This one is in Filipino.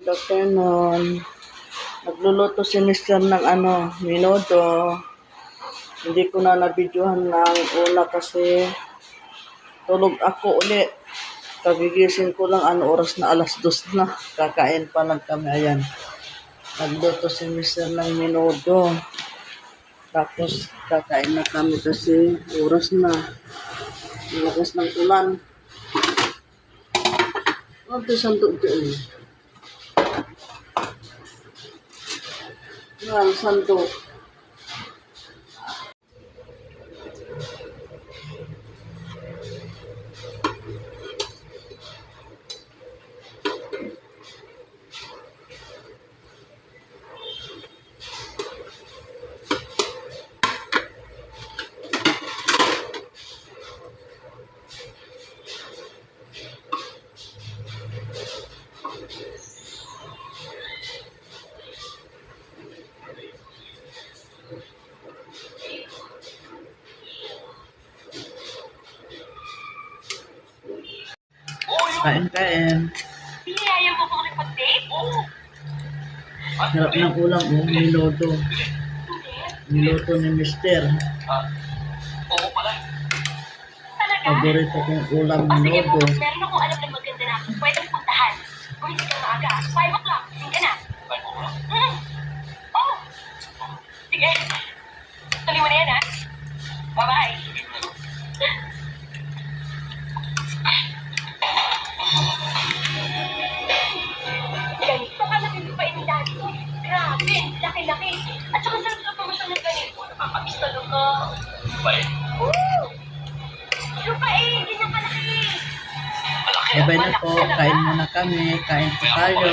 Good afternoon. Nagluluto si Mr. ng minuto. Hindi ko na nabidyohan ng una kasi tulog ako ulit. Kagigising ko lang oras na 2:00 na. Kakain pa lang kami. Ayan. Nagluto si Mr. ng minuto. Tapos kakain na kami kasi oras na. Malakas ng ulan. Ito sandok dyan. Yan, sandok. Kain. Hindi, ayaw mo kong report-date? Oo. Sarap ng ulam, minuto. Minuto ni Mister. Oo pala. Talaga? Paborito kong ulam, O sige po, minuto. meron akong alam na maganda na pwedeng puntahan. Gumising ka maaga. 5 o'clock, gising ka na. 5 o'clock? Oo. Sige. Tuloy mo na yan, ha? Bye-bye. Ganito ka na pinupain ni Daddy. Grabe, laki-laki. At saka sarap sa promotion ng ganito. Nakakabis talaga. Lupain? Oo! Lupain, ganyan kalaki. Malaki. Bye-bye na po. Kain muna kami. Kain po tayo.